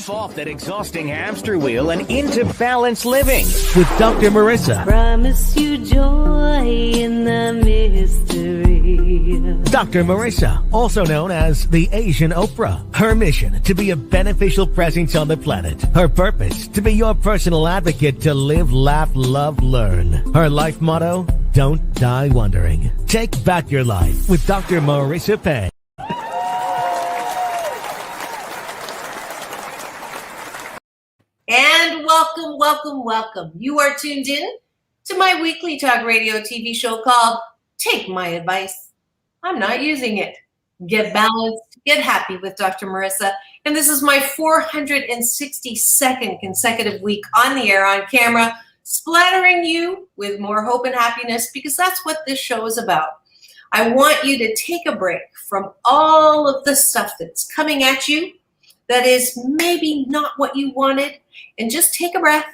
Jump off that exhausting hamster wheel and into balanced living with Dr. Marissa. Promise you joy in the mystery. Dr. Marissa, also known as the Asian Oprah. Her mission, to be a beneficial presence on the planet. Her purpose, to be your personal advocate to live, laugh, love, learn. Her life motto, don't die wondering. Take back your life with Dr. Marissa Asian. And welcome, welcome, welcome. You are tuned in to my weekly talk radio TV show called Take My Advice. I'm not using it. Get balanced, get happy with Dr. Marissa. And this is my 462nd consecutive week on the air, on camera, splattering you with more hope and happiness, because that's what this show is about. I want you to take a break from all of the stuff that's coming at you that is maybe not what you wanted, and just take a breath.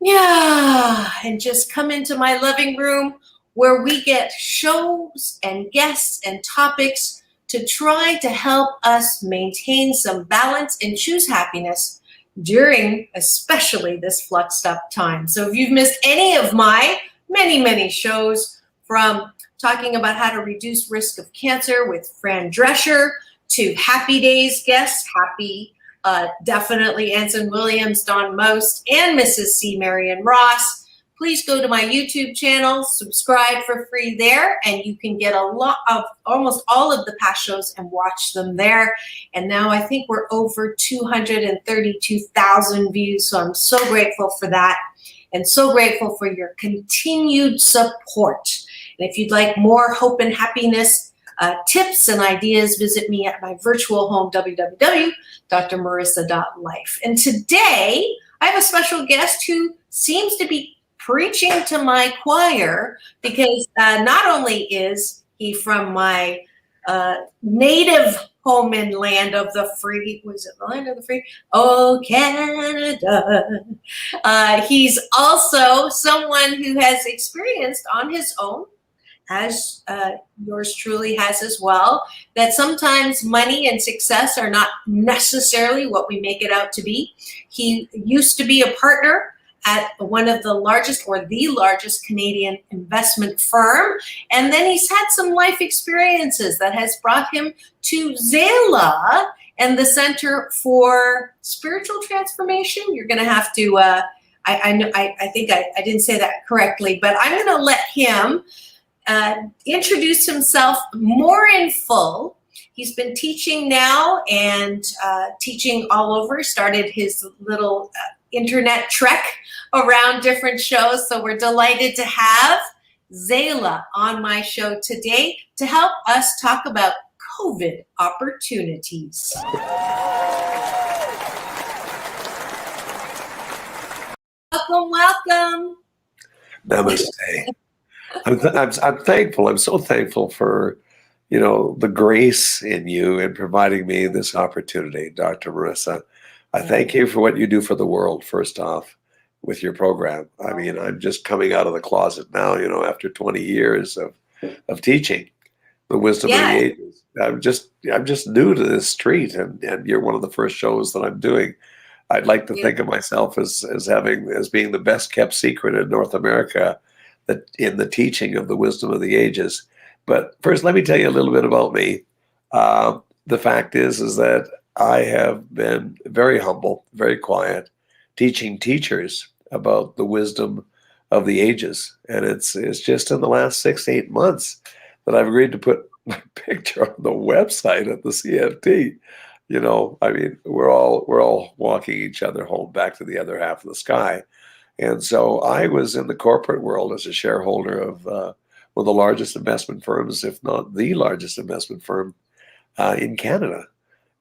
Yeah, and just come into my living room where we get shows and guests and topics to try to help us maintain some balance and choose happiness during especially this fluxed up time. So if you've missed any of my many shows, from talking about how to reduce risk of cancer with Fran Drescher, to Happy Days guests, definitely Anson Williams, Don Most, and Mrs. C. Marion Ross. Please go to my YouTube channel, subscribe for free there, and you can get a lot of almost all of the past shows and watch them there. And now I think we're over 232,000 views, so I'm so grateful for that, and so grateful for your continued support. And if you'd like more hope and happiness tips and ideas, visit me at my virtual home, www.drmarissa.life. And today, I have a special guest who seems to be preaching to my choir, because not only is he from my native home and land of the free, was it the land of the free? Oh, Canada. He's also someone who has experienced on his own, as yours truly has as well, that sometimes money and success are not necessarily what we make it out to be. He used to be a partner at one of the largest, or the largest, Canadian investment firm. And then he's had some life experiences that has brought him to Zalah and the Center for Spiritual Transformation. You're going to have to, I think I didn't say that correctly, but I'm going to let him introduce himself more in full. He's been teaching now and teaching all over. Started his little internet trek around different shows. So we're delighted to have Zalah on my show today to help us talk about COVID opportunities. Welcome, welcome. Namaste. I'm thankful. I'm so thankful for, the grace in you in providing me this opportunity, Dr. Marissa. I thank you for what you do for the world, first off, with your program. I mean, I'm just coming out of the closet now, after 20 years of teaching the wisdom of the ages. I'm just new to this street, and you're one of the first shows that I'm doing. I'd like to think of myself as being the best kept secret in North America in the teaching of the wisdom of the ages. But first, let me tell you a little bit about me. The fact is that I have been very humble, very quiet, teaching teachers about the wisdom of the ages. And it's just in the last 6 to 8 months that I've agreed to put my picture on the website at the CFT. I mean, we're all walking each other home back to the other half of the sky. And so I was in the corporate world as a shareholder of one of the largest investment firms, if not the largest investment firm in Canada.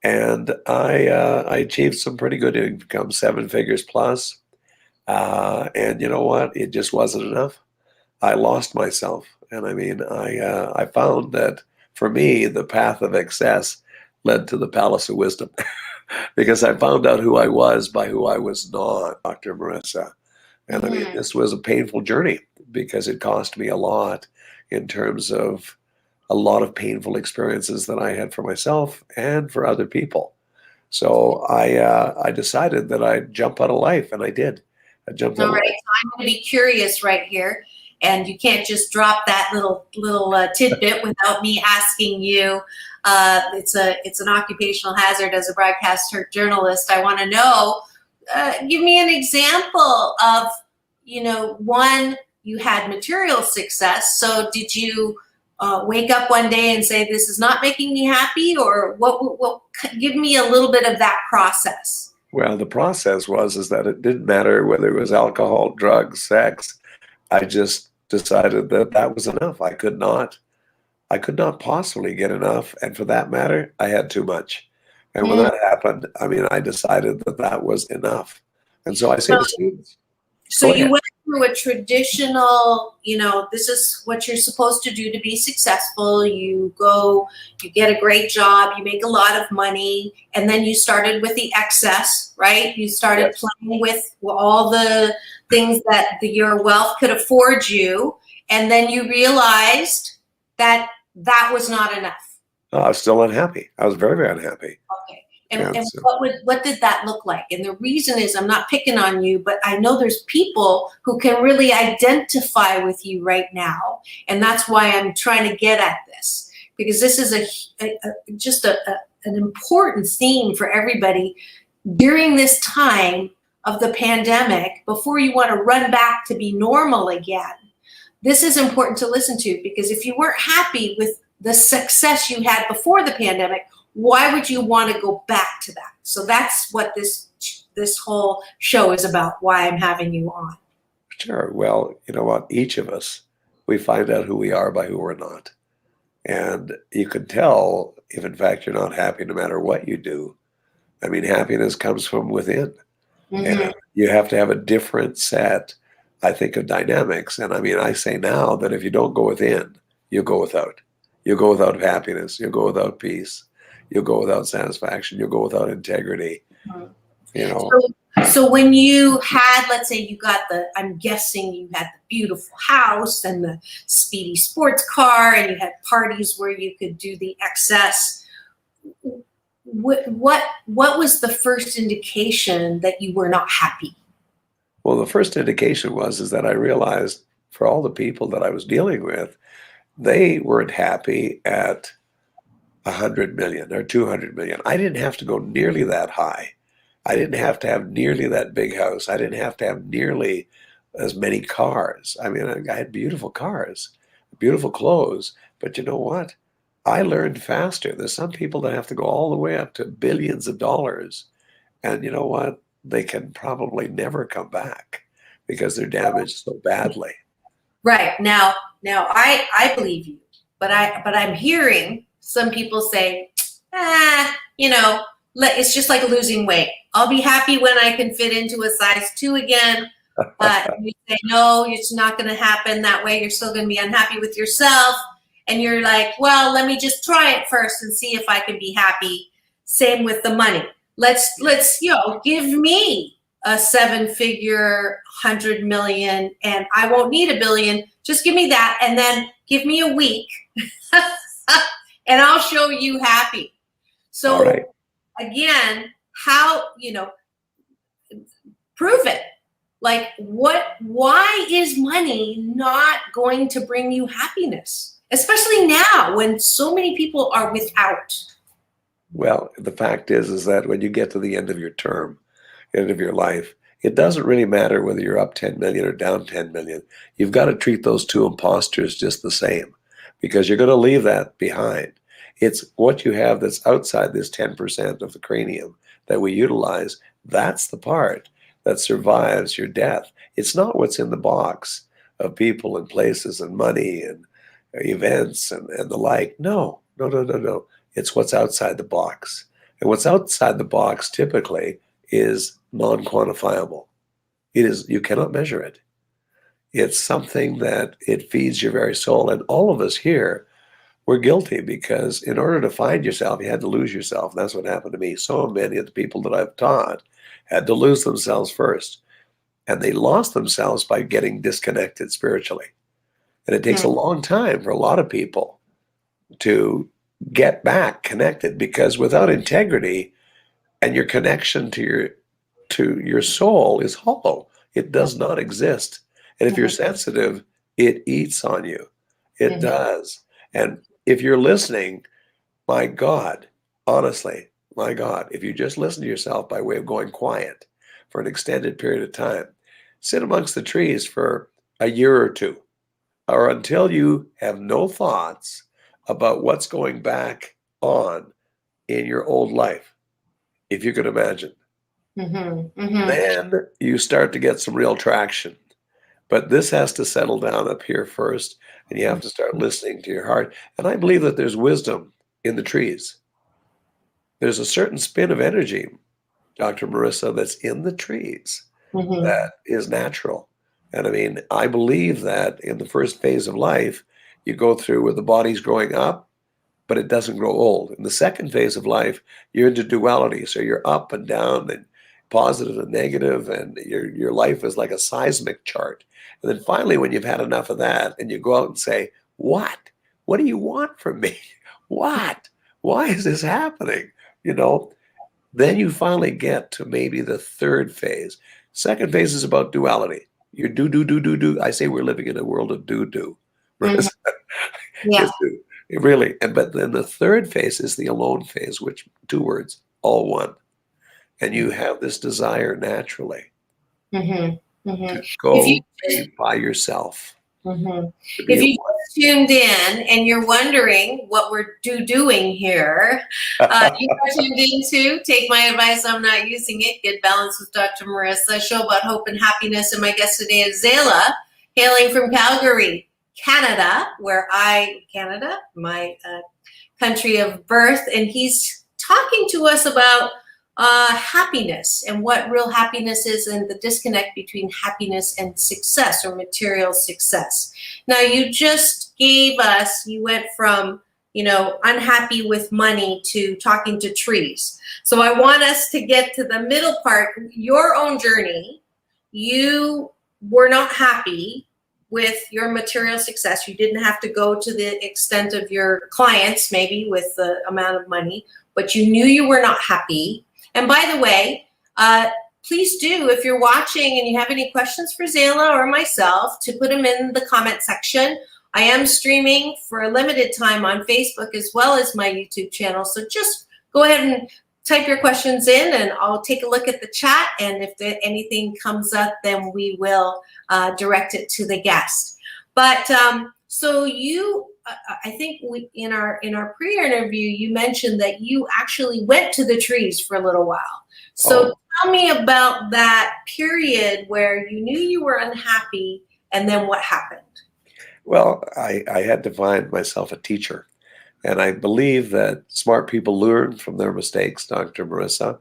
And I achieved some pretty good income, 7 figures plus. And you know what? It just wasn't enough. I lost myself. And I mean, I found that for me, the path of excess led to the palace of wisdom because I found out who I was by who I was not, Dr. Marissa. And I mean, this was a painful journey because it cost me a lot in terms of a lot of painful experiences that I had for myself and for other people. So I decided that I'd jump out of life, and I did. I jumped out All of right, life. so I'm going to be curious right here, and you can't just drop that little tidbit without me asking you. It's an occupational hazard as a broadcast journalist. I want to know. Give me an example of, one, you had material success. So did you wake up one day and say, "This is not making me happy," or what? Give me a little bit of that process. Well, the process is that it didn't matter whether it was alcohol, drugs, sex. I just decided that that was enough. I could not possibly get enough, and for that matter, I had too much. And when Mm. that happened, I mean, I decided that that was enough. And so I say So to students, So go you ahead. went through a traditional, this is what you're supposed to do to be successful. You go, you get a great job, you make a lot of money, and then you started with the excess, right? You started Yes. playing with all the things that your wealth could afford you, and then you realized that that was not enough. I was still unhappy. I was very, very unhappy. Okay. And, And and so, what did that look like? And the reason is, I'm not picking on you, but I know there's people who can really identify with you right now, and that's why I'm trying to get at this, because this is an important theme for everybody during this time of the pandemic. Before you want to run back to be normal again, this is important to listen to, because if you weren't happy with the success you had before the pandemic, why would you want to go back to that? So that's what this whole show is about, why I'm having you on. sure. Well, you know what? Each of us, we find out who we are by who we're not. And you can tell if, in fact, you're not happy no matter what you do. I mean, happiness comes from within. Mm-hmm. And you have to have a different set, I think, of dynamics. And I mean, I say now that if you don't go within, you'll go without. You'll go without happiness. You'll go without peace. You'll go without satisfaction. You'll go without integrity. You know, So when you had, let's say I'm guessing you had the beautiful house and the speedy sports car, and you had parties where you could do the excess. What was the first indication that you were not happy? well, the first indication is that I realized for all the people that I was dealing with, they weren't happy at 100 million or 200 million. I didn't have to go nearly that high. I didn't have to have nearly that big house. I didn't have to have nearly as many cars. I mean, I had beautiful cars, beautiful clothes, but you know what? I learned faster. There's some people that have to go all the way up to billions of dollars. And you know what? They can probably never come back because they're damaged so badly. Right. Now I believe you, but I'm hearing some people say, it's just like losing weight. I'll be happy when I can fit into a size 2 again. You say, no, it's not going to happen that way. You're still going to be unhappy with yourself. And you're like, well, let me just try it first and see if I can be happy. Same with the money. Let's give me a 7-figure 100 million, and I won't need $1 billion. Just give me that, and then give me a week, and I'll show you happy. So All right. again, how, prove it. Like, why is money not going to bring you happiness? Especially now when so many people are without. Well, the fact is that when you get to the end of your term, end of your life, it doesn't really matter whether you're up 10 million or down 10 million. You've got to treat those two imposters just the same, because you're going to leave that behind. It's what you have that's outside this 10% of the cranium that we utilize. That's the part that survives your death. It's not what's in the box of people and places and money and events and the like. No. It's what's outside the box. And what's outside the box typically is non-quantifiable. You cannot measure it. It's something that it feeds your very soul. And all of us here, we're guilty, because in order to find yourself, you had to lose yourself. And that's what happened to me. So many of the people that I've taught had to lose themselves first. And they lost themselves by getting disconnected spiritually. And it takes a long time for a lot of people to get back connected, because without integrity, and your connection to your soul is hollow. It does not exist. And if you're sensitive, it eats on you. It does. And if you're listening, my God, honestly, my God, if you just listen to yourself by way of going quiet for an extended period of time, sit amongst the trees for a year or two, or until you have no thoughts about what's going back on in your old life, if you can imagine. Then you start to get some real traction. But this has to settle down up here first, and you have to start listening to your heart. And I believe that there's wisdom in the trees. There's a certain spin of energy, Dr. Marissa, that's in the trees that is natural. And I mean, I believe that in the first phase of life, you go through where the body's growing up, but it doesn't grow old. In the second phase of life, you're into duality. So you're up and down and positive and negative, and your life is like a seismic chart. And then finally, when you've had enough of that, and you go out and say, what do you want from me? What? Why is this happening? You know, then you finally get to maybe the third phase. Second phase is about duality. You do. I say we're living in a world of do. Yeah. Really. But then the third phase is the alone phase, which 2 words, all one. And you have this desire naturally to go be by yourself. If you tuned in and you're wondering what we're doing here, you are tuned into Take My Advice, I'm Not Using It, Get Balance with Dr. Marissa, a show about hope and happiness. And my guest today is Zalah, hailing from Calgary, Canada, my country of birth. And he's talking to us about happiness and what real happiness is, and the disconnect between happiness and success or material success. Now, you just gave us, you went from, unhappy with money to talking to trees. So I want us to get to the middle part, your own journey. You were not happy with your material success. You didn't have to go to the extent of your clients, maybe with the amount of money, but you knew you were not happy. And by the way, please do, if you're watching and you have any questions for Zalah or myself, to put them in the comment section. I am streaming for a limited time on Facebook as well as my YouTube channel. So just go ahead and type your questions in, and I'll take a look at the chat. And if anything comes up, then we will direct it to the guest. But so you, I think in our pre-interview, you mentioned that you actually went to the trees for a little while. So tell me about that period where you knew you were unhappy, and then what happened? Well, I had to find myself a teacher. And I believe that smart people learn from their mistakes, Dr. Marissa.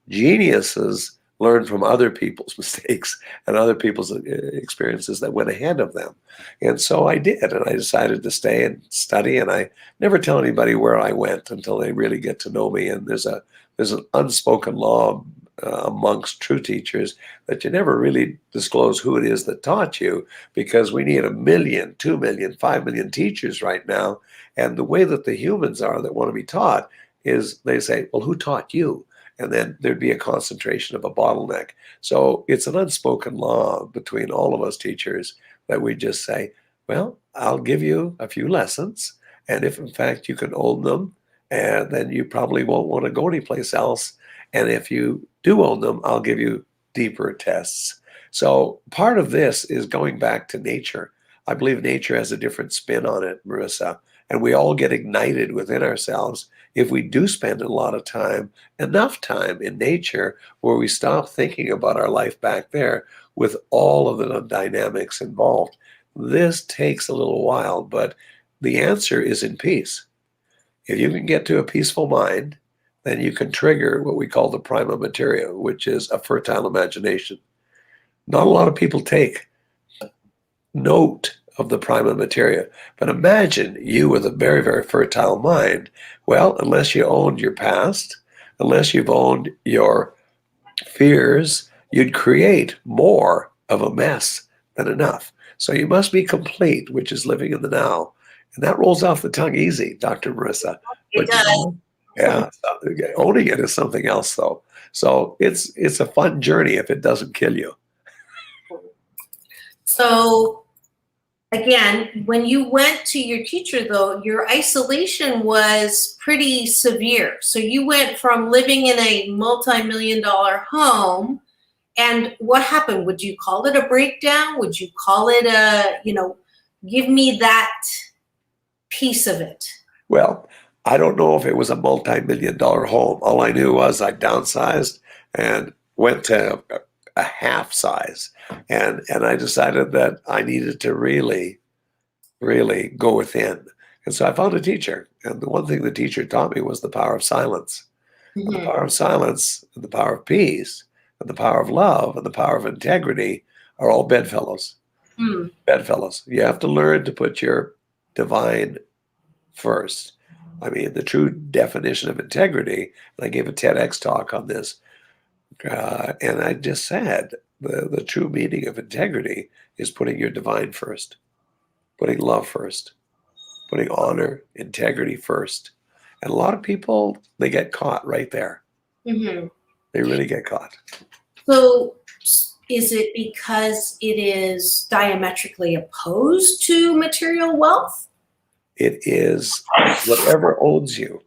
Geniuses learn from other people's mistakes and other people's experiences that went ahead of them. And so I did, and I decided to stay and study, and I never tell anybody where I went until they really get to know me. And there's an unspoken law amongst true teachers that you never really disclose who it is that taught you, because we need 1 million, 2 million, 5 million teachers right now. And the way that the humans are that want to be taught is they say, well, who taught you? And then there'd be a concentration of a bottleneck. So it's an unspoken law between all of us teachers that we just say, well, I'll give you a few lessons. And if in fact you can own them, and then you probably won't want to go anyplace else. And if you do own them, I'll give you deeper tests. So part of this is going back to nature. I believe nature has a different spin on it, Marissa. And we all get ignited within ourselves if we do spend a lot of time, enough time in nature, where we stop thinking about our life back there with all of the dynamics involved. This takes a little while, but the answer is in peace. If you can get to a peaceful mind, then you can trigger what we call the prima materia, which is a fertile imagination. Not a lot of people take note of the prima materia, but imagine you with a very, very fertile mind. Well, unless you owned your past, unless you've owned your fears, you'd create more of a mess than enough. So you must be complete, which is living in the now. And that rolls off the tongue easy, Dr. Marissa. It does. Yeah, owning it is something else, though. So it's a fun journey if it doesn't kill you. So again, when you went to your teacher, though, your isolation was pretty severe. So you went from living in a multi-million-dollar home, and what happened? Would you call it a breakdown? Would you call it give me that piece of it? Well, I don't know if it was a multi-million-dollar home. All I knew was I downsized and went to a half size, and I decided that I needed to really go within. And so I found a teacher, and the one thing the teacher taught me was the power of silence. And the power of silence, and the power of peace, and the power of love, and the power of integrity are all bedfellows. Bedfellows. You have to learn to put your divine first. I mean, the true definition of integrity, and I gave a TEDx talk on this, and I just said the true meaning of integrity is putting your divine first, putting love first, putting honor, integrity first. And a lot of people, they get caught right there. Mm-hmm. They really get caught. So is it because it is diametrically opposed to material wealth? It is whatever owns you.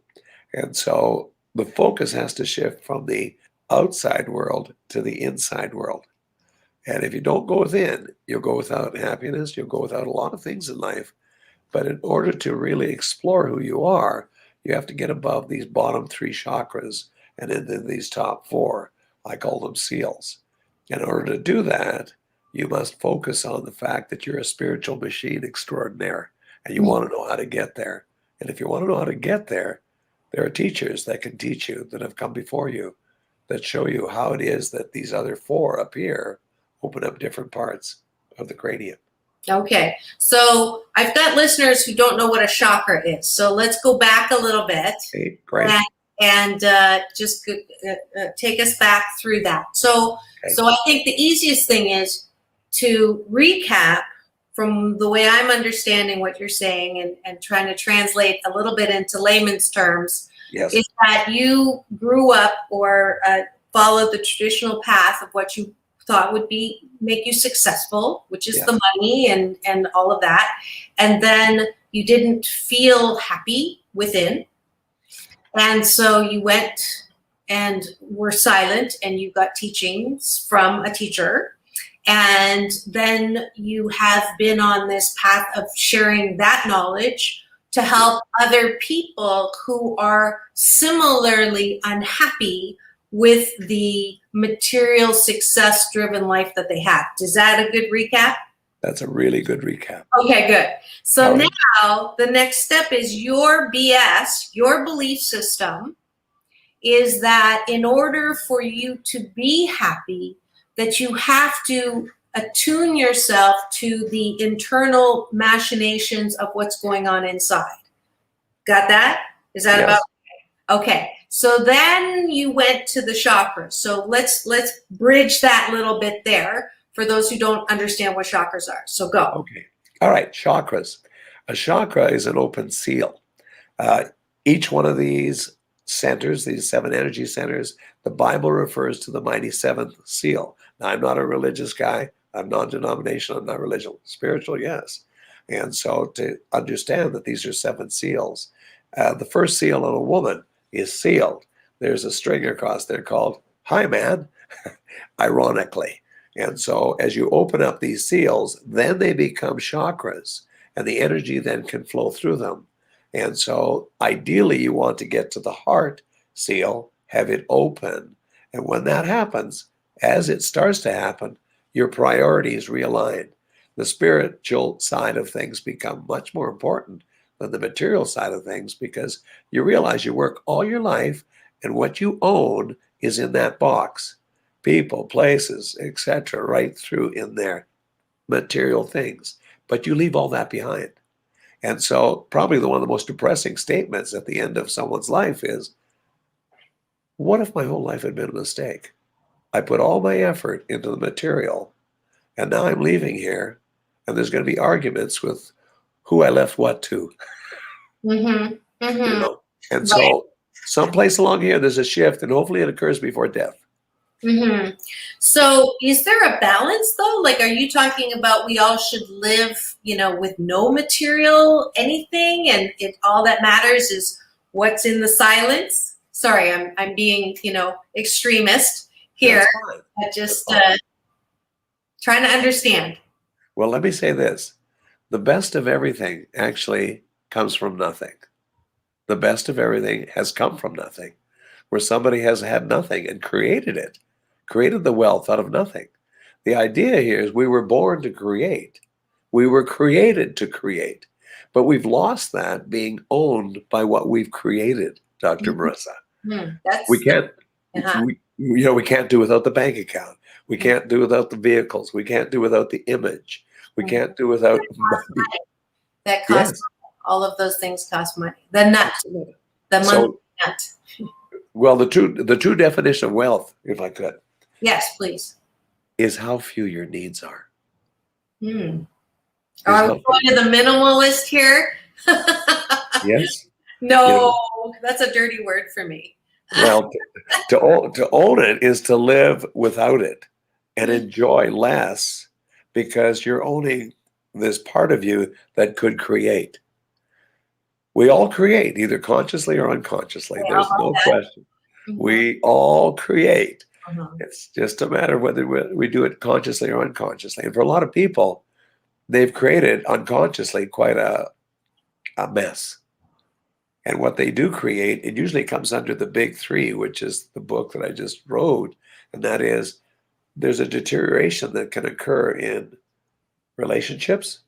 And so the focus has to shift from the outside world to the inside world. And if you don't go within, you'll go without happiness, you'll go without a lot of things in life. But in order to really explore who you are, you have to get above these bottom 3 chakras and into these top 4. I call them seals. In order to do that, you must focus on the fact that you're a spiritual machine extraordinaire, and you want to know how to get there. And if you want to know how to get there, there are teachers that can teach you, that have come before you, that show you how it is that these other 4 up here open up different parts of the cranium. Okay, so I've got listeners who don't know what a chakra is. So let's go back a little bit. Okay, great. And just take us back through that. So I think the easiest thing is to recap from the way I'm understanding what you're saying and trying to translate a little bit into layman's terms. Yes. Is that you grew up or followed the traditional path of what you thought would make you successful, which is the money and all of that. And then you didn't feel happy within. And so you went and were silent and you got teachings from a teacher. And then you have been on this path of sharing that knowledge to help other people who are similarly unhappy with the material success-driven life that they have. Is that a good recap? That's a really good recap. Okay, good. So now the next step is your BS, your belief system, is that in order for you to be happy, that you have to attune yourself to the internal machinations of what's going on inside. Got that? Is that about? Okay. So then you went to the chakras. So let's bridge that little bit there for those who don't understand what chakras are. So go. Okay. All right. Chakras. A chakra is an open seal. Each one of these centers, these 7 energy centers, the Bible refers to the mighty 7th seal. Now, I'm not a religious guy. I'm non-denominational. I'm not religious. Spiritual, yes. And so to understand that these are 7 seals, the first seal on a woman is sealed. There's a string across there called "Hi, man," ironically. And so as you open up these seals, then they become chakras, and the energy then can flow through them. And so ideally you want to get to the heart seal, have it open. And when that happens, as it starts to happen, your priorities realign. The spiritual side of things become much more important than the material side of things, because you realize you work all your life and what you own is in that box. People, places, etc., right through in there, material things. But you leave all that behind. And so probably one of the most depressing statements at the end of someone's life is, what if my whole life had been a mistake? I put all my effort into the material, and now I'm leaving here, and there's going to be arguments with who I left what to. Mm-hmm. Mm-hmm. You know? And so Someplace along here, there's a shift, and hopefully it occurs before death. Mm-hmm. So is there a balance though? Like, are you talking about we all should live, with no material anything, and all that matters is what's in the silence? Sorry, I'm being, extremist here. That's fine. I just trying to understand. Well, let me say this. The best of everything actually comes from nothing. The best of everything has come from nothing, where somebody has had nothing and created it, created the wealth out of nothing. The idea here is we were born to create. We were created to create, but we've lost that being owned by what we've created, Dr. Marissa. We can't, we can't do without the bank account. We can't do without the vehicles. We can't do without the image. We can't do without money. That costs money. All of those things cost money. The nut, the money nut. Well, the true definition of wealth, if I could. Yes, please. Is how few your needs are. Are we going to the minimalist here? Yes. No, that's a dirty word for me. Well, to own it is to live without it and enjoy less, because you're owning this part of you that could create. We all create, either consciously or unconsciously. There's no question. We all create. It's just a matter of whether we do it consciously or unconsciously. And for a lot of people, they've created unconsciously quite a mess. And what they do create, it usually comes under the big three, which is the book that I just wrote. And that is, there's a deterioration that can occur in relationships,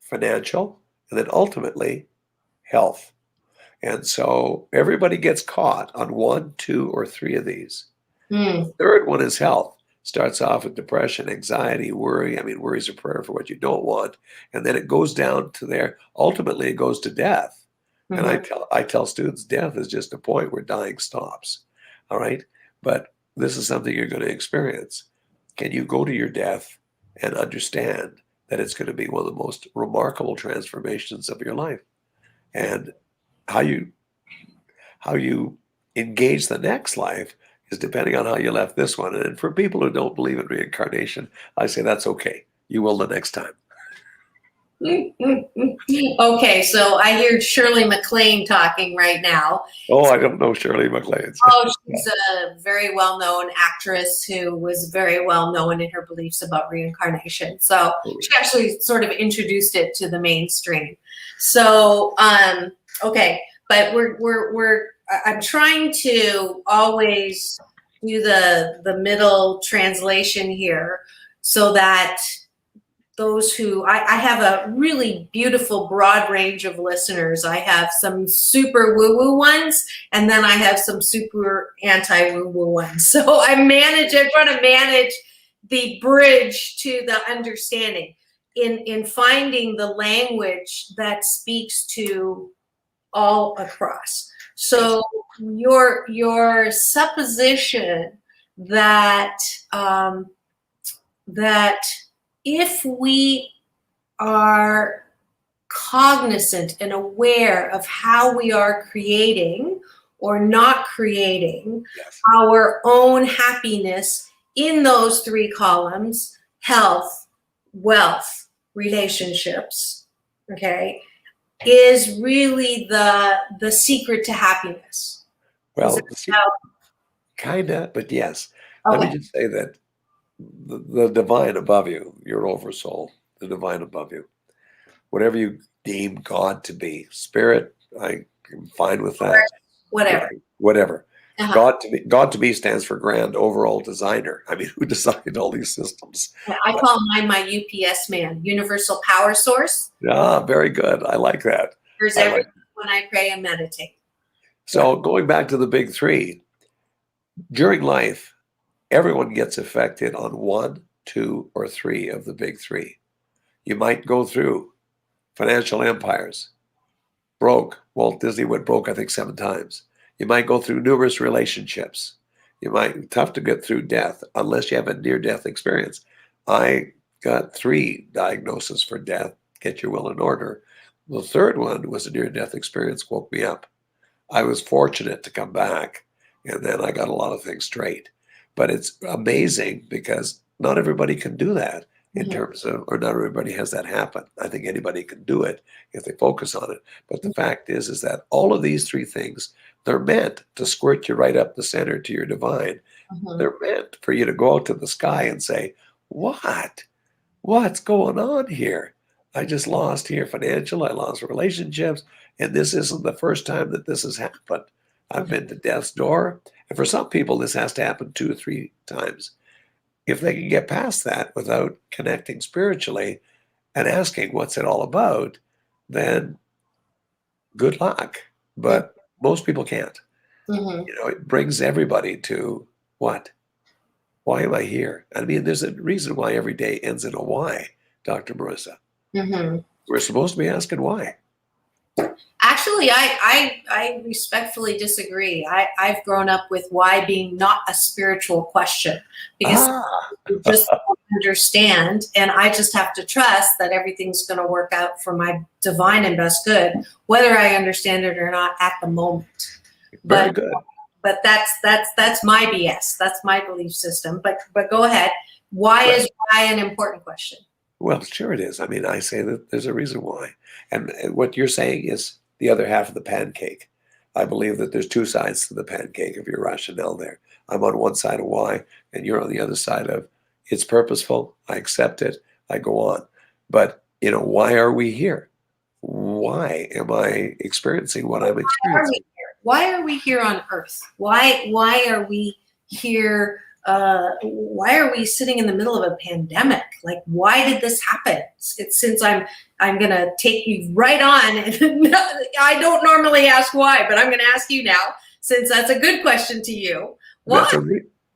financial, and then ultimately health. And so everybody gets caught on 1, 2, or 3 of these. The third one is health. Starts off with depression, anxiety, worry. I mean, worry is a prayer for what you don't want. And then it goes down to there. Ultimately, it goes to death. And I tell students, death is just a point where dying stops. All right? But this is something you're going to experience. Can you go to your death and understand that it's going to be one of the most remarkable transformations of your life? And how you engage the next life is depending on how you left this one. And for people who don't believe in reincarnation, I say that's okay. You will the next time. Okay, so I hear Shirley Maclaine talking right now. Oh, I don't know Shirley Maclaine. Oh, she's a very well-known actress who was very well-known in her beliefs about reincarnation. So she actually sort of introduced it to the mainstream. So, okay, but I'm trying to always do the middle translation here so that those who, I have a really beautiful broad range of listeners. I have some super woo-woo ones, and then I have some super anti-woo-woo ones. So I'm trying to manage the bridge to the understanding in finding the language that speaks to all across. So your supposition that that if we are cognizant and aware of how we are creating or not creating our own happiness in those 3 columns, health, wealth, relationships, okay, is really the secret to happiness. Well, kind of, but yes. Okay. Let me just say that the divine above you, your oversoul, the divine above you, whatever you deem God to be, spirit, I am fine with that. Whatever. Yeah, whatever. God to me stands for grand overall designer. I mean, who designed all these systems? I call mine my UPS man, universal power source. Yeah, very good. I like that. There's everything when I pray and meditate. So going back to the big 3, during life, everyone gets affected on 1, 2, or 3 of the big 3. You might go through financial empires, broke. Walt Disney went broke, I think, 7 times. You might go through numerous relationships. Tough to get through death unless you have a near-death experience. I got 3 diagnoses for death. Get your will in order. The third one was a near-death experience, woke me up. I was fortunate to come back, and then I got a lot of things straight. But it's amazing because not everybody can do that in terms of, or not everybody has that happen. I think anybody can do it if they focus on it. But the fact is that all of these three things, they're meant to squirt you right up the center to your divine. They're meant for you to go out to the sky and say, what? What's going on here? I just lost here financial, I lost relationships, and this isn't the first time that this has happened. I've been to death's door. And for some people, this has to happen 2 or 3 times. If they can get past that without connecting spiritually and asking what's it all about, then good luck. But most people can't. You know, it brings everybody to what? Why am I here? I mean, there's a reason why every day ends in a why, Dr. Marissa. We're supposed to be asking why. Actually, I respectfully disagree. I've grown up with why being not a spiritual question because you just don't understand, and I just have to trust that everything's going to work out for my divine and best good, whether I understand it or not at the moment. Very good. But that's my BS. That's my belief system. But go ahead. Why is why an important question? Well, sure it is. I mean, I say that there's a reason why. And what you're saying is the other half of the pancake. I believe that there's 2 sides to the pancake of your rationale there. I'm on one side of why, and you're on the other side of it's purposeful. I accept it. I go on. But, you know, why are we here? Why am I experiencing what I'm experiencing? Why are we here on Earth? Why are we here? Why are we sitting in the middle of a pandemic? Like, why did this happen? Since I'm gonna take you right on. And I don't normally ask why, but I'm gonna ask you now, since that's a good question to you. Why?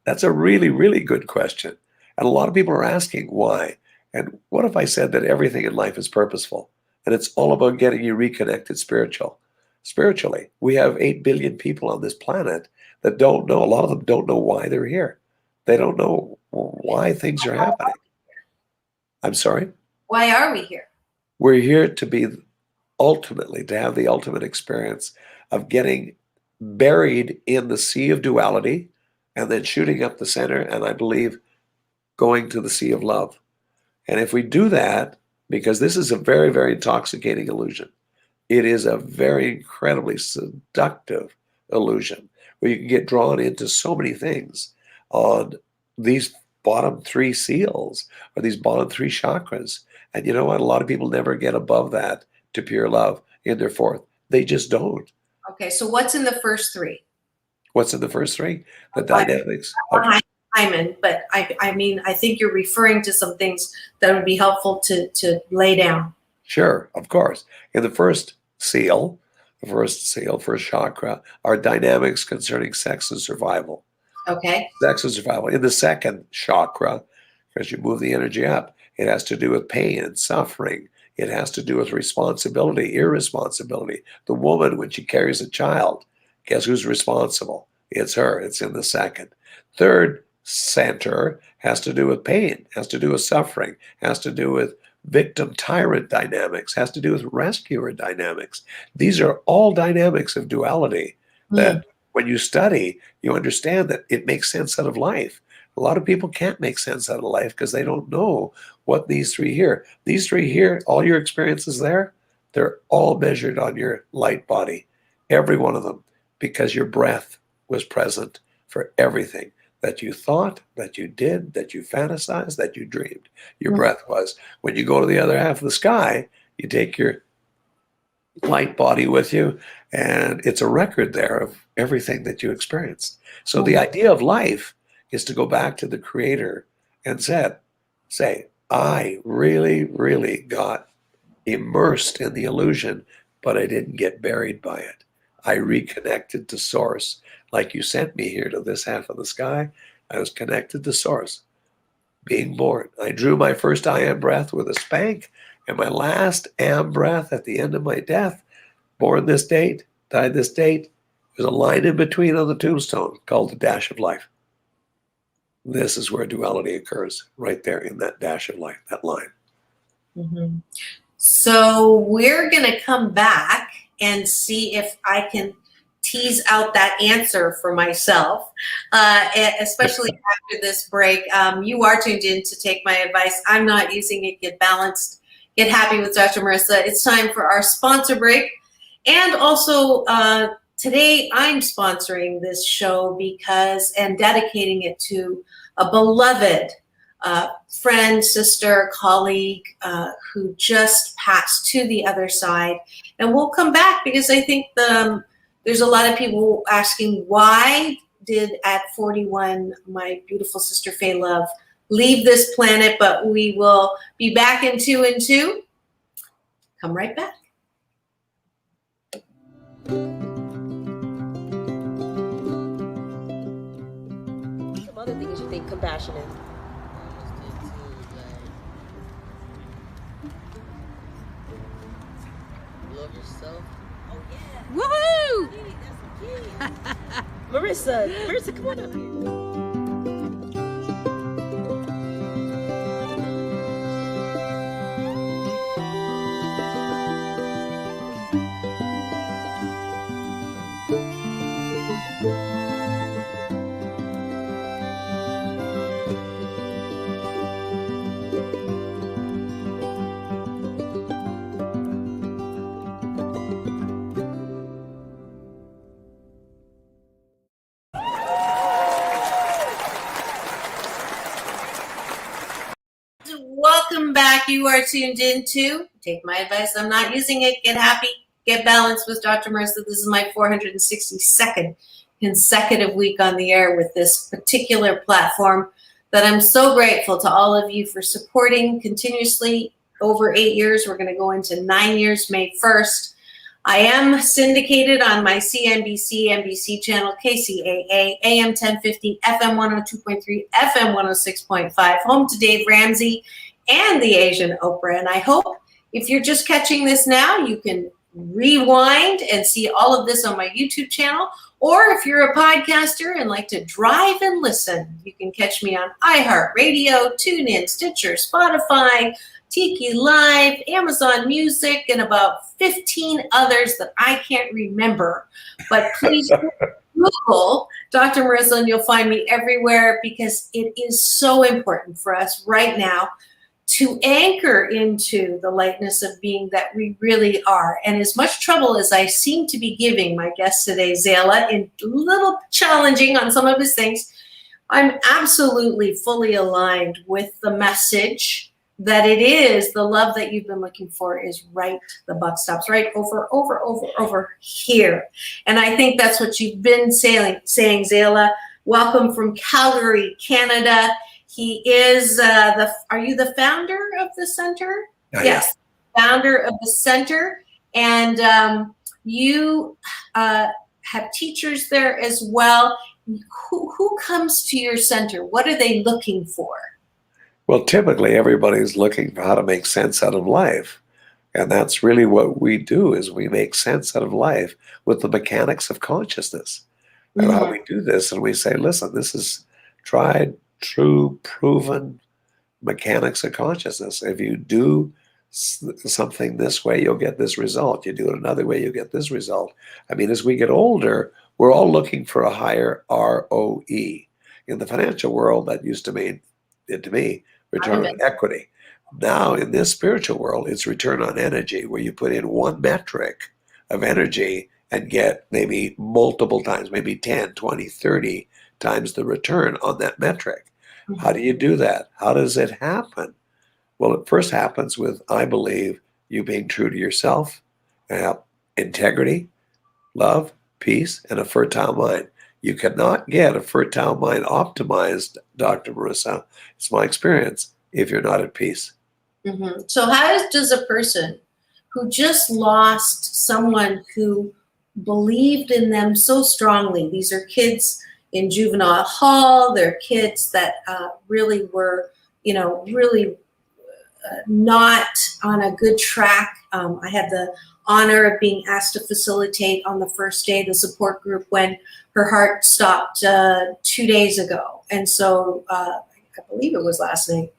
That's a really, really good question. And a lot of people are asking why. And what if I said that everything in life is purposeful and it's all about getting you reconnected spiritually? We have 8 billion people on this planet that don't know. A lot of them don't know why they're here. They don't know why things are happening. I'm sorry? Why are we here? We're here to be ultimately, to have the ultimate experience of getting buried in the sea of duality and then shooting up the center, and I believe going to the sea of love. And if we do that, because this is a very, very intoxicating illusion, it is a very incredibly seductive illusion where you can get drawn into so many things on these bottom 3 seals or these bottom 3 chakras. And you know what? A lot of people never get above that to pure love in their 4th. They just don't. Okay, so what's in the first 3? What's in the first 3? The dynamics. Hyman, but I mean, I think you're referring to some things that would be helpful to lay down. Sure, of course. In the first seal, first chakra, are dynamics concerning sex and survival. Okay. Sex and survival. In the second chakra, as you move the energy up, it has to do with pain and suffering. It has to do with responsibility, irresponsibility. The woman, when she carries a child, guess who's responsible? It's her. It's in the second. Third center has to do with pain, has to do with suffering, has to do with victim tyrant dynamics, has to do with rescuer dynamics. These are all dynamics of duality that when you study, you understand that it makes sense out of life. A lot of people can't make sense out of life because they don't know what these 3 here. These 3 here, all your experiences there, they're all measured on your light body, every one of them, because your breath was present for everything that you thought, that you did, that you fantasized, that you dreamed. Your breath was. When you go to the other half of the sky, you take your light body with you, and it's a record there of everything that you experienced. So the idea of life is to go back to the Creator and say, I really, really got immersed in the illusion, but I didn't get buried by it. I reconnected to Source. Like you sent me here to this half of the sky, I was connected to Source. Being born, I drew my first I am breath with a spank, and my last am breath at the end of my death, born this date, died this date, there's a line in between on the tombstone called the dash of life. This is where duality occurs, right there in that dash of life, that line. Mm-hmm. So we're going to come back and see if I can tease out that answer for myself, especially after this break. You are tuned in to Take My Advice. I'm not using it. Get balanced. Get happy with Dr. Marissa. It's time for our sponsor break. And also, today I'm sponsoring this show and dedicating it to a beloved friend, sister, colleague who just passed to the other side. And we'll come back because I think there's a lot of people asking, why did at 41 my beautiful sister Faye Love leave this planet? But we will be back in 2 and 2. Come right back. Some other things you think compassion is. Love yourself. Oh yeah. Woohoo! Marissa, come on up here. Welcome back. You are tuned in to Take My Advice. I'm not using it. Get happy. Get balanced with Dr. Marissa. This is my 462nd consecutive week on the air with this particular platform that I'm so grateful to all of you for supporting continuously over 8 years. We're going to go into 9 years, May 1st. I am syndicated on my CNBC, NBC channel, KCAA, AM 1050, FM 102.3, FM 106.5, home to Dave Ramsey and the Asian Oprah. And I hope if you're just catching this now, you can rewind and see all of this on my YouTube channel. Or if you're a podcaster and like to drive and listen, you can catch me on iHeartRadio, TuneIn, Stitcher, Spotify, Tiki Live, Amazon Music, and about 15 others that I can't remember. But please Google Dr. Marissa and you'll find me everywhere, because it is so important for us right now to anchor into the lightness of being that we really are. And as much trouble as I seem to be giving my guest today, Zalah, and a little challenging on some of his things, I'm absolutely fully aligned with the message that it is the love that you've been looking for is right. The buck stops right over here. And I think that's what you've been saying, Zalah. Welcome from Calgary, Canada. He is are you the founder of the center? Yes, founder of the center. And you have teachers there as well. Who comes to your center? What are they looking for? Well, typically everybody's looking for how to make sense out of life. And that's really what we do, is we make sense out of life with the mechanics of consciousness. And how we do this, and we say, listen, this is tried, true, proven mechanics of consciousness. If you do something this way, you'll get this result. You do it another way, you get this result. I mean, as we get older, we're all looking for a higher ROE. In the financial world, that used to mean, to me, return on equity. Now, in this spiritual world, it's return on energy, where you put in one metric of energy and get maybe multiple times, maybe 10, 20, 30 times the return on that metric. How do you do that? How does it happen? Well, it first happens with, I believe, you being true to yourself, integrity, love, peace, and a fertile mind. You cannot get a fertile mind optimized, Dr. Marissa, it's my experience, if you're not at peace. So how does a person who just lost someone who believed in them so strongly, these are kids in juvenile hall, they're kids that really were, really not on a good track. I had the honor of being asked to facilitate on the first day the support group when her heart stopped 2 days ago. And so I believe it was last night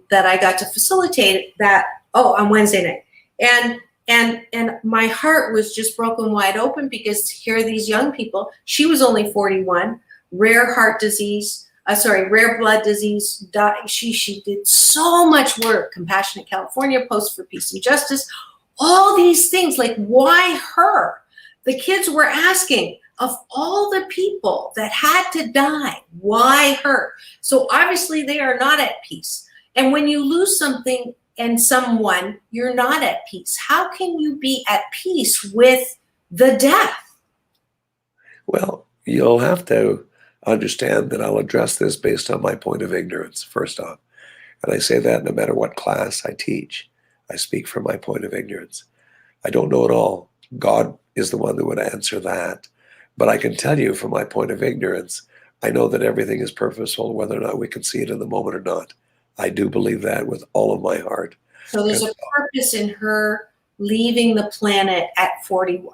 that I got to facilitate that, on Wednesday night. And And my heart was just broken wide open, because here are these young people. She was only 41, rare blood disease. She did so much work. Compassionate California, Post for Peace and Justice, all these things. Like, why her? The kids were asking, of all the people that had to die, why her? So obviously they are not at peace. And when you lose something and someone, you're not at peace. How can you be at peace with the death? Well, you'll have to understand that I'll address this based on my point of ignorance, first off. And I say that no matter what class I teach, I speak from my point of ignorance. I don't know it all. God is the one that would answer that. But I can tell you from my point of ignorance, I know that everything is purposeful, whether or not we can see it in the moment or not. I do believe that with all of my heart. So there's a purpose in her leaving the planet at 41.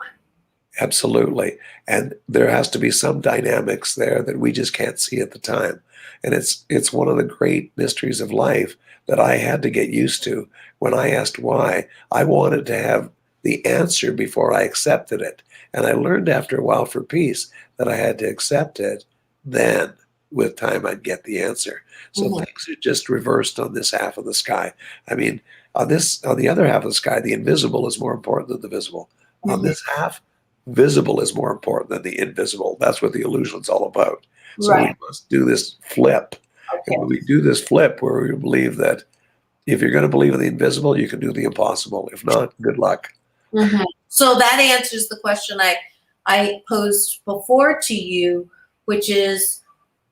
Absolutely. And there has to be some dynamics there that we just can't see at the time. And it's one of the great mysteries of life that I had to get used to. When I asked why, I wanted to have the answer before I accepted it. And I learned after a while for peace that I had to accept it. Then with time, I'd get the answer. So things are just reversed on this half of the sky. I mean, on the other half of the sky, the invisible is more important than the visible. On this half, visible is more important than the invisible. That's what the illusion's all about. So we must do this flip. And when we do this flip, where we believe that if you're going to believe in the invisible, you can do the impossible. If not, good luck. So that answers the question I posed before to you, which is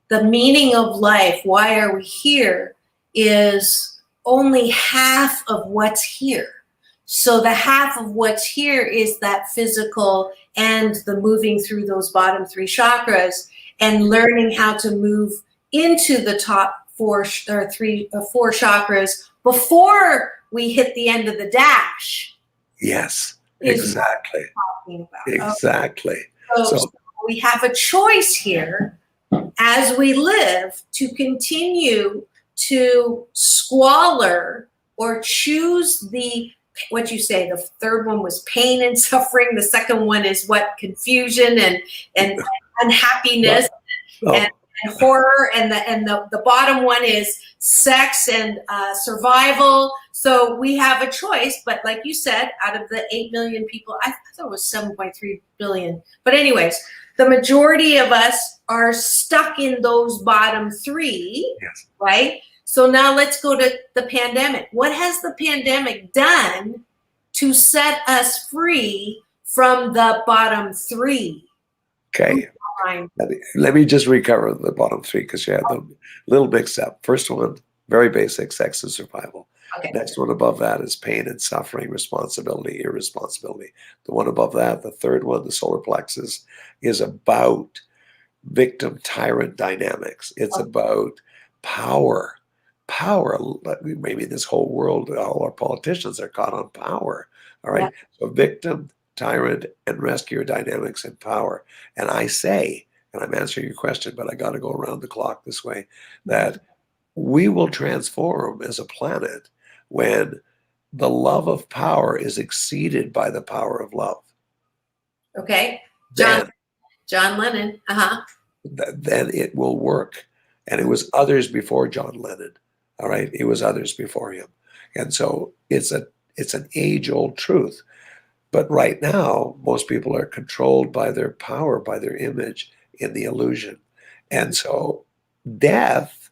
the meaning of life. Why are we here? Is only half of what's here. So the half of what's here is that physical and the moving through those bottom three chakras and learning how to move into the top four chakras before we hit the end of the dash. Yes, exactly. Exactly. So we have a choice here as we live to continue to squalor or choose what you say, the third one was pain and suffering. The second one is what? Confusion and unhappiness and horror. And the bottom one is sex and survival. So we have a choice. But like you said, out of the 8 million people, I thought it was 7.3 billion. But anyways, the majority of us are stuck in those bottom three, right? So now let's go to the pandemic. What has the pandemic done to set us free from the bottom three? Okay. Let me just recover the bottom three because you had them a little mixed up. First one, very basic, sex and survival. Next one above that is pain and suffering, responsibility, irresponsibility. The one above that, the third one, the solar plexus, is about victim tyrant dynamics. It's about power. Maybe this whole world, all our politicians are caught on power. All right. So victim, tyrant, and rescuer dynamics and power. And I say, and I'm answering your question, but I got to go around the clock this way, that we will transform as a planet when the love of power is exceeded by the power of love. Okay. John Lennon. Then it will work. And it was others before John Lennon. All right. It was others before him. And so it's an age-old truth. But right now, most people are controlled by their power, by their image in the illusion. And so death,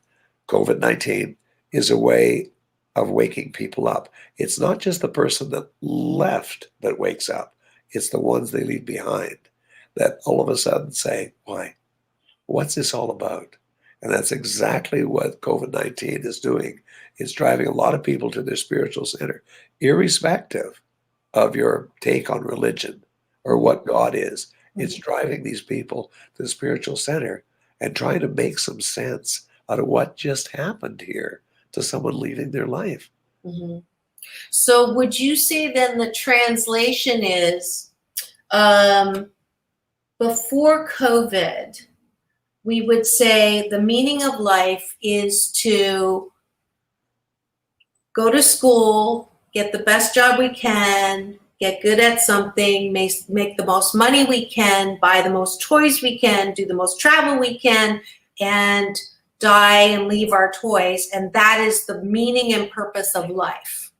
COVID-19, is a way of waking people up. It's not just the person that left that wakes up. It's the ones they leave behind that all of a sudden say, why? What's this all about? And that's exactly what COVID-19 is doing. It's driving a lot of people to their spiritual center, irrespective of your take on religion or what God is. It's driving these people to the spiritual center and trying to make some sense out of what just happened here to someone leaving their life. So would you say then the translation is before COVID, we would say the meaning of life is to go to school, get the best job we can, get good at something, make the most money we can, buy the most toys we can, do the most travel we can, and die and leave our toys. And that is the meaning and purpose of life.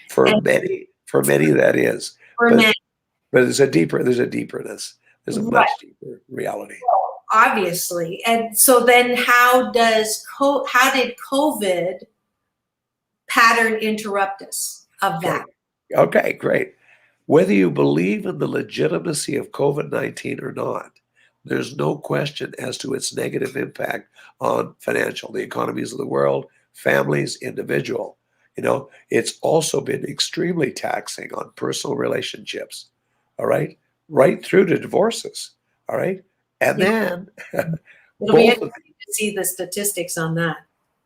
For many, that is. For but, many. But there's a deeperness. There's a much deeper reality. Well, obviously. And so then how did COVID pattern interrupt us of that? Okay, great. Whether you believe in the legitimacy of COVID-19 or not, there's no question as to its negative impact on the economies of the world, families, individual. It's also been extremely taxing on personal relationships, all right? Right through to divorces, all right? And then it'll be interesting to see the statistics on that.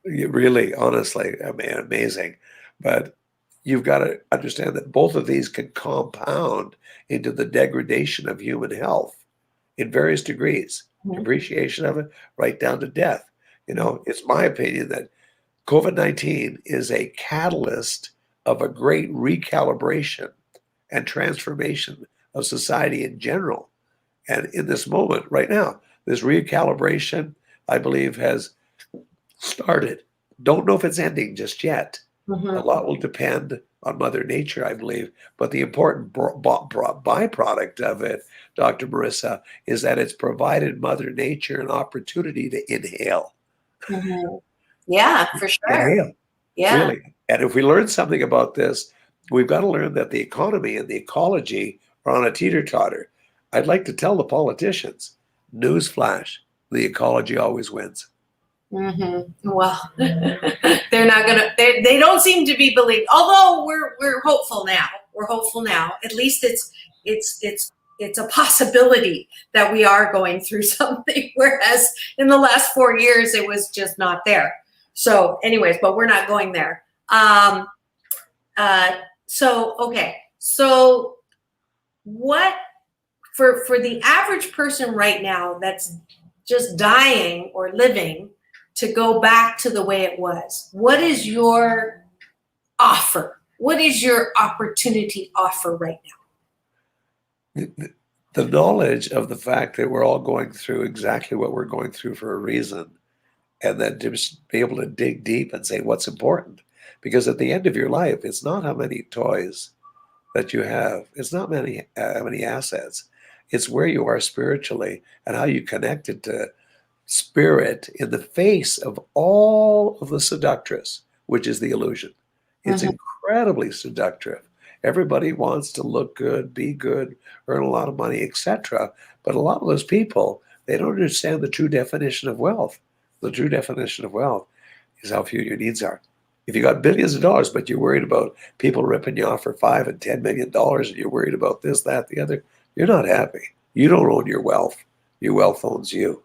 Really, honestly, I mean, amazing. But you've got to understand that both of these can compound into the degradation of human health in various degrees, depreciation of it, right down to death. It's my opinion that COVID-19 is a catalyst of a great recalibration and transformation of society in general. And in this moment right now, this recalibration, I believe, has started. Don't know if it's ending just yet. A lot will depend on Mother Nature, I believe. But the important byproduct of it, Dr. Marissa, is that it's provided Mother Nature an opportunity to inhale. Yeah, for sure. Inhale. Yeah. Really. And if we learn something about this, we've got to learn that the economy and the ecology are on a teeter-totter. I'd like to tell the politicians, newsflash, the ecology always wins. Well, they're not gonna. They don't seem to be believed. Although we're hopeful now. We're hopeful now. At least it's a possibility that we are going through something. Whereas in the last 4 years, it was just not there. So, anyways, but we're not going there. So what for the average person right now that's just dying or living to go back to the way it was, what is your offer? What is your opportunity offer right now? The knowledge of the fact that we're all going through exactly what we're going through for a reason, and then to just be able to dig deep and say what's important. Because at the end of your life, it's not how many toys that you have. It's not how many assets. It's where you are spiritually and how you connected to spirit in the face of all of the seductress, which is the illusion. It's incredibly seductive. Everybody wants to look good, be good, earn a lot of money, etc. But a lot of those people, they don't understand the true definition of wealth. The true definition of wealth is how few your needs are. If you got billions of dollars, but you're worried about people ripping you off for $5 and $10 million, and you're worried about this, that, the other, you're not happy. You don't own your wealth. Your wealth owns you.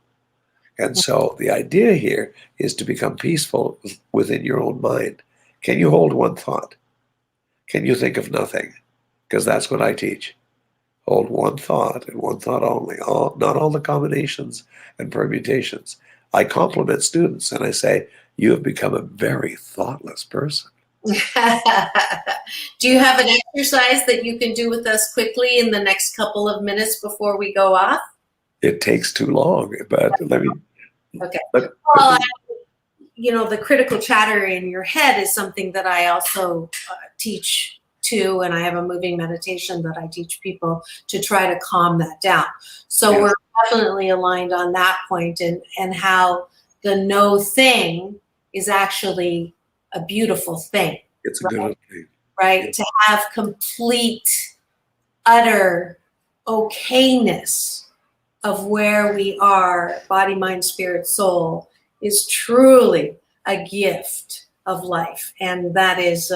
And so the idea here is to become peaceful within your own mind. Can you hold one thought? Can you think of nothing? Because that's what I teach. Hold one thought and one thought only. Not all the combinations and permutations. I compliment students and I say, you have become a very thoughtless person. Do you have an exercise that you can do with us quickly in the next couple of minutes before we go off? It takes too long, but let me. Okay. Well, the critical chatter in your head is something that I also teach too, and I have a moving meditation that I teach people to try to calm that down. So yes. We're definitely aligned on that point, and how the no thing is actually a beautiful thing. It's a good thing. Right? To have complete, utter okayness of where we are, body, mind, spirit, soul, is truly a gift of life. And that is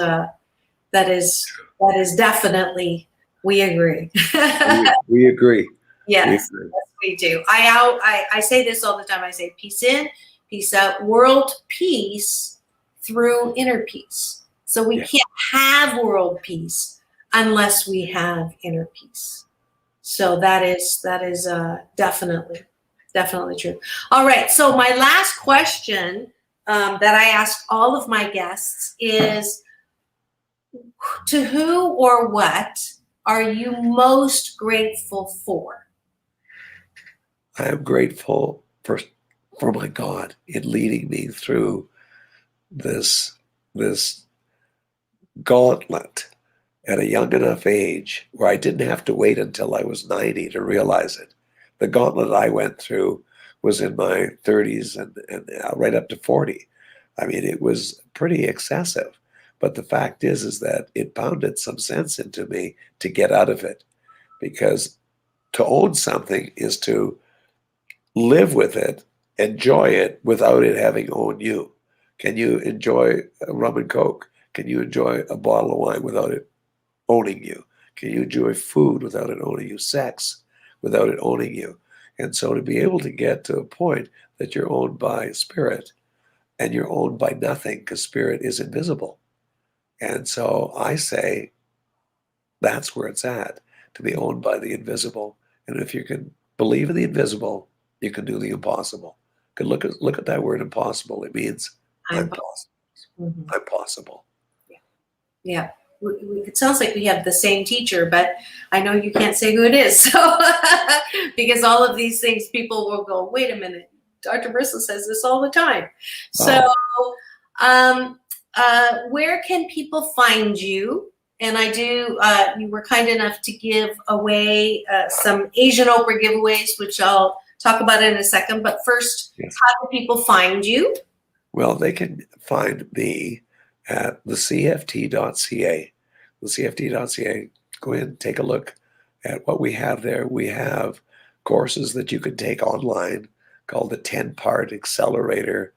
definitely, we agree. we agree. Yes, we do. I say this all the time. I say peace in, peace out, world peace through inner peace. So we can't have world peace unless we have inner peace. So that is definitely true. All right. So my last question that I ask all of my guests is, to who or what are you most grateful for? I am grateful for my God in leading me through this gauntlet at a young enough age where I didn't have to wait until I was 90 to realize it. The gauntlet I went through was in my 30s and right up to 40. I mean, it was pretty excessive. But the fact is that it pounded some sense into me to get out of it, because to own something is to live with it, enjoy it without it having owned you. Can you enjoy rum and coke? Can you enjoy a bottle of wine without it owning you? Can you enjoy food without it owning you? Sex without it owning you? And so to be able to get to a point that you're owned by spirit and you're owned by nothing, because spirit is invisible. And so I say that's where it's at, to be owned by the invisible. And if you can believe in the invisible, you can do the impossible. Look at that word impossible. It means I'm possible. Mm-hmm. I'm possible. Yeah. It sounds like we have the same teacher, but I know you can't say who it is. So, because all of these things, people will go, wait a minute, Dr. Marissa says this all the time. So, where can people find you? And I do, you were kind enough to give away some Asian Oprah giveaways, which I'll talk about in a second. But first, yes. How do people find you? Well, they can find me at thecft.ca. Thecft.ca. Go in, take a look at what we have there. We have courses that you can take online called the 10-part Accelerator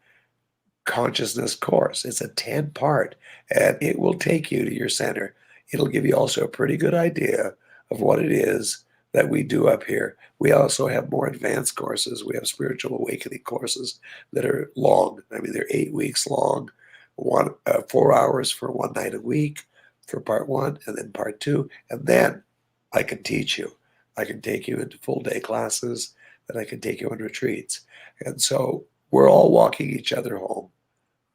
Consciousness course. It's a 10-part, and it will take you to your center. It'll give you also a pretty good idea of what it is that we do up here. We also have more advanced courses. We have spiritual awakening courses that are long. I mean, they're 8 weeks long, 4 hours for one night a week for part one, and then part two. And then I can teach you. I can take you into full day classes, and I can take you on retreats. And so we're all walking each other home.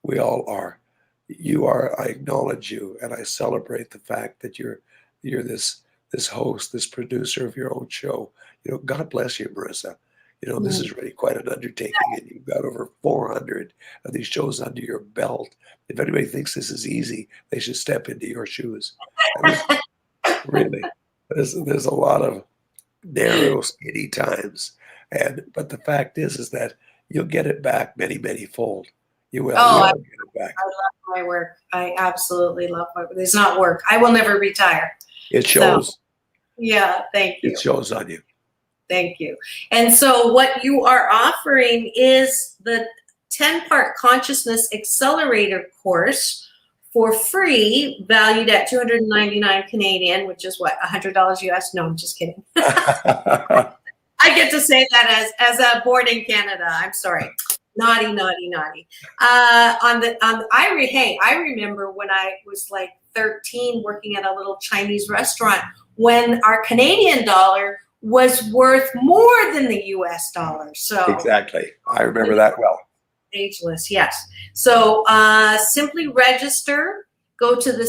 We all are. You are. I acknowledge you, and I celebrate the fact that you're this host, this producer of your own show. You know, God bless you, Marissa. You know, this is really quite an undertaking, and you've got over 400 of these shows under your belt. If anybody thinks this is easy, they should step into your shoes. Really, there's a lot of narrow, skinny times, but the fact is that you'll get it back many, many fold. You will. Oh, get it back. I love my work. I absolutely love my work. It's not work. I will never retire. It shows. So, yeah, thank you. It shows on you. Thank you. And so what you are offering is the 10-part Consciousness Accelerator course for free, valued at $299 Canadian, which is what, $100 US? No, I'm just kidding. I get to say that as a born in Canada. I'm sorry. Naughty. I remember when I was like 13 working at a little Chinese restaurant when our Canadian dollar was worth more than the US dollar. So exactly. I remember that well. Ageless, yes. So simply register, go to the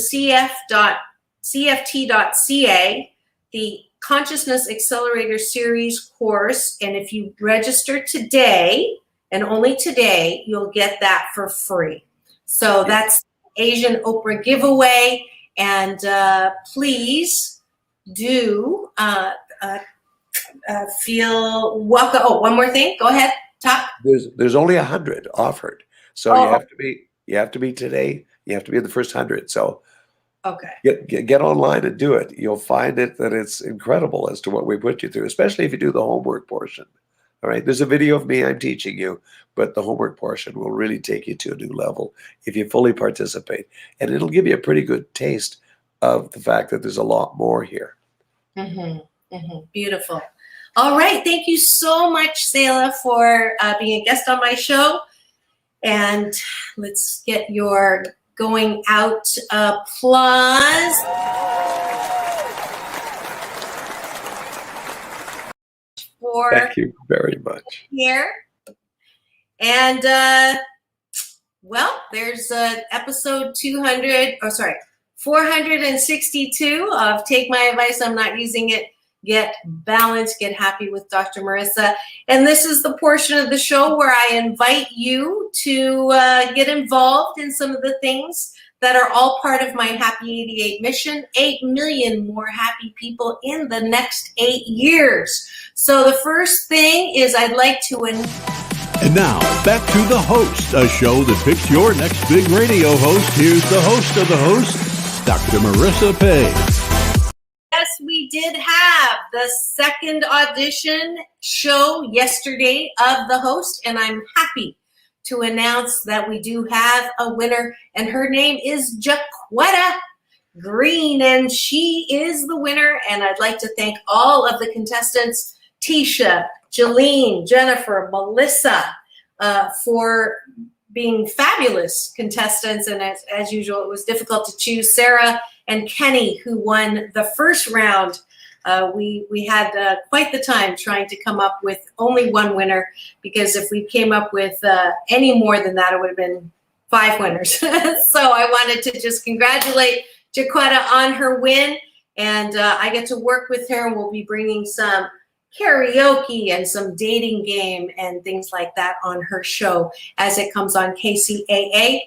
cft.ca, the Consciousness Accelerator Series course, and if you register today, and only today, you'll get that for free. So that's Asian Oprah giveaway. And please do feel welcome. Oh, one more thing. Go ahead. Top. There's only 100 offered. So you have to be today. You have to be in the first 100. So okay. Get online and do it. You'll find that it's incredible as to what we put you through, especially if you do the homework portion. All right, there's a video of me, I'm teaching you, but the homework portion will really take you to a new level if you fully participate. And it'll give you a pretty good taste of the fact that there's a lot more here. Beautiful. All right, thank you so much, Zalah, for being a guest on my show. And let's get your going out applause. Thank you very much. Here. And well, there's episode 462 of Take My Advice, I'm Not Using It, Get Balanced, Get Happy with Dr. Marissa. And this is the portion of the show where I invite you to get involved in some of the things that are all part of my Happy 88 mission, 8 million more happy people in the next 8 years. So the first thing is I'd like to... And now, back to The Host, a show that picks your next big radio host. Here's the host of The Host, Dr. Marissa Pay. Yes, we did have the second audition show yesterday of The Host, and I'm happy to announce that we do have a winner, and her name is Jaquetta Green, and she is the winner. And I'd like to thank all of the contestants, Tisha, Jolene, Jennifer, Melissa, for being fabulous contestants. And as usual, it was difficult to choose. Sarah and Kenny, who won the first round. We had quite the time trying to come up with only one winner, because if we came up with any more than that, it would have been 5 winners. So I wanted to just congratulate Jaquetta on her win, and I get to work with her, and we'll be bringing some karaoke and some dating game and things like that on her show as it comes on KCAA.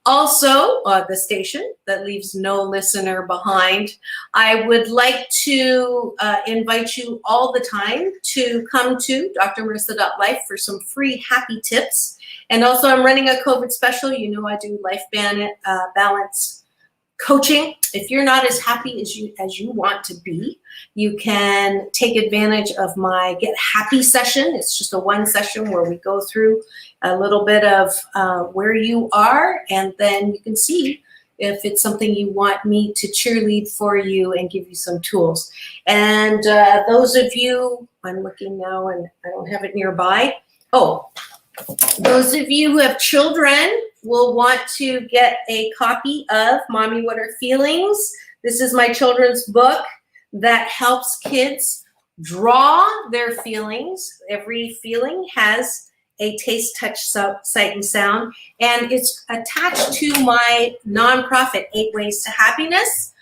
Also, the station that leaves no listener behind. I would like to invite you all the time to come to drmarissa.life for some free happy tips. And also, I'm running a COVID special. You know, I do life balance coaching. If you're not as happy as you want to be, you can take advantage of my Get Happy session. It's just a one session where we go through a little bit of where you are, and then you can see if it's something you want me to cheerlead for you and give you some tools. And those of you, I'm looking now and I don't have it nearby. Oh, those of you who have children will want to get a copy of Mommy, What Are Feelings? This is my children's book that helps kids draw their feelings. Every feeling has a taste, touch, sight, and sound. And it's attached to my nonprofit, 8 Ways to Happiness.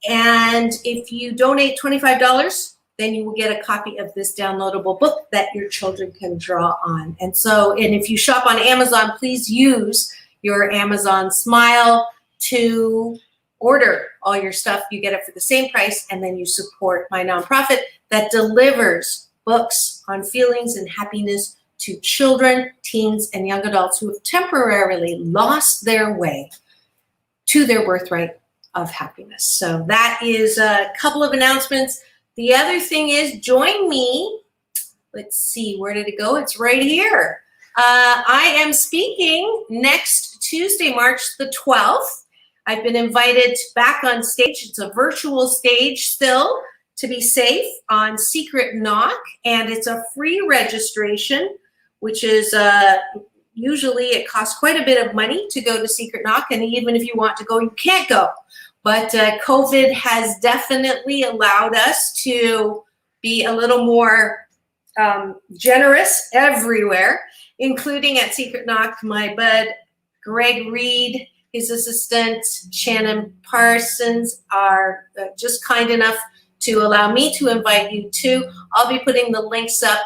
And if you donate $25, then you will get a copy of this downloadable book that your children can draw on. And if you shop on Amazon, please use your Amazon Smile to order all your stuff. You get it for the same price, and then you support my nonprofit that delivers books on feelings and happiness to children, teens, and young adults who have temporarily lost their way to their birthright of happiness. So that is a couple of announcements. The other thing is, join me. Let's see, where did it go? It's right here. I am speaking next Tuesday, March the 12th. I've been invited back on stage. It's a virtual stage still, to be safe, on Secret Knock, and it's a free registration, which is usually it costs quite a bit of money to go to Secret Knock, and even if you want to go, you can't go. But COVID has definitely allowed us to be a little more generous everywhere, including at Secret Knock. My bud, Greg Reed, his assistant, Shannon Parsons, are just kind enough to allow me to invite you too. I'll be putting the links up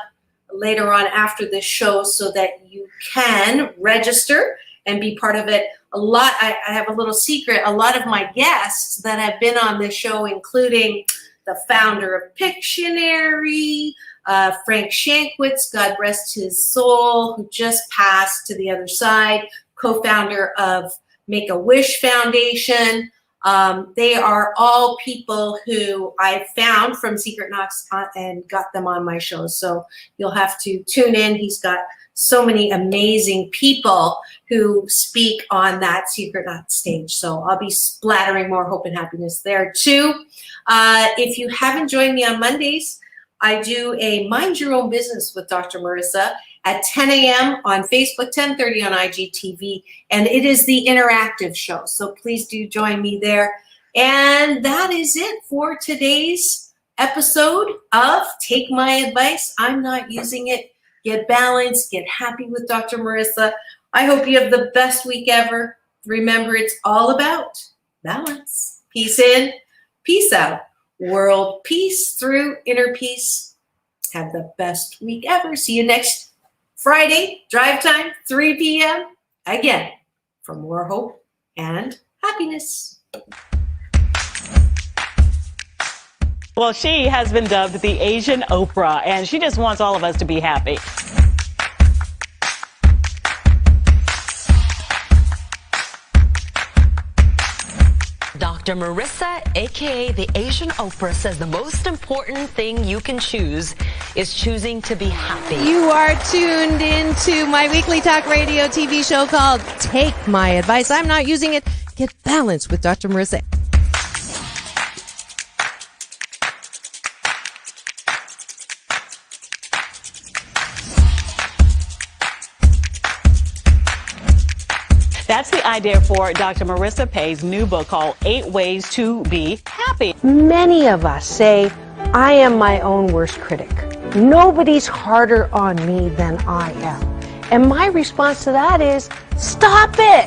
later on after this show so that you can register and be part of it. I have a little secret. A lot of my guests that have been on this show, including the founder of Pictionary, Frank Shankwitz, God rest his soul, who just passed to the other side, co-founder of Make-A-Wish Foundation. They are all people who I found from Secret Knocks and got them on my show. So you'll have to tune in. He's got so many amazing people who speak on that Secret Knock stage. So I'll be splattering more hope and happiness there too. If you haven't joined me on Mondays, I do a Mind Your Own Business with Dr. Marissa at 10 a.m. on Facebook, 10:30 on IGTV, and it is the interactive show. So please do join me there. And that is it for today's episode of Take My Advice. I'm Not Using It. Get balanced, get happy with Dr. Marissa. I hope you have the best week ever. Remember, it's all about balance. Peace in, peace out. World peace through inner peace. Have the best week ever. See you next Friday, drive time, 3 p.m. Again, for more hope and happiness. Well, she has been dubbed the Asian Oprah, and she just wants all of us to be happy. Dr. Marissa, aka the Asian Oprah, says the most important thing you can choose is choosing to be happy. You are tuned into my weekly talk radio TV show called Take My Advice. I'm not using it. Get balanced with Dr. Marissa. That's the idea for Dr. Marissa Pay's new book called 8 Ways to Be Happy. Many of us say, I am my own worst critic. Nobody's harder on me than I am. And my response to that is, stop it!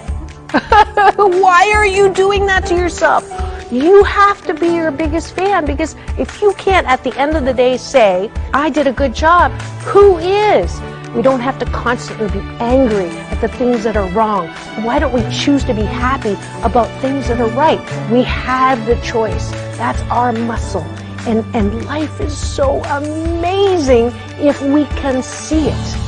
Why are you doing that to yourself? You have to be your biggest fan, because if you can't at the end of the day say, I did a good job, who is? We don't have to constantly be angry at the things that are wrong. Why don't we choose to be happy about things that are right? We have the choice. That's our muscle. And life is so amazing if we can see it.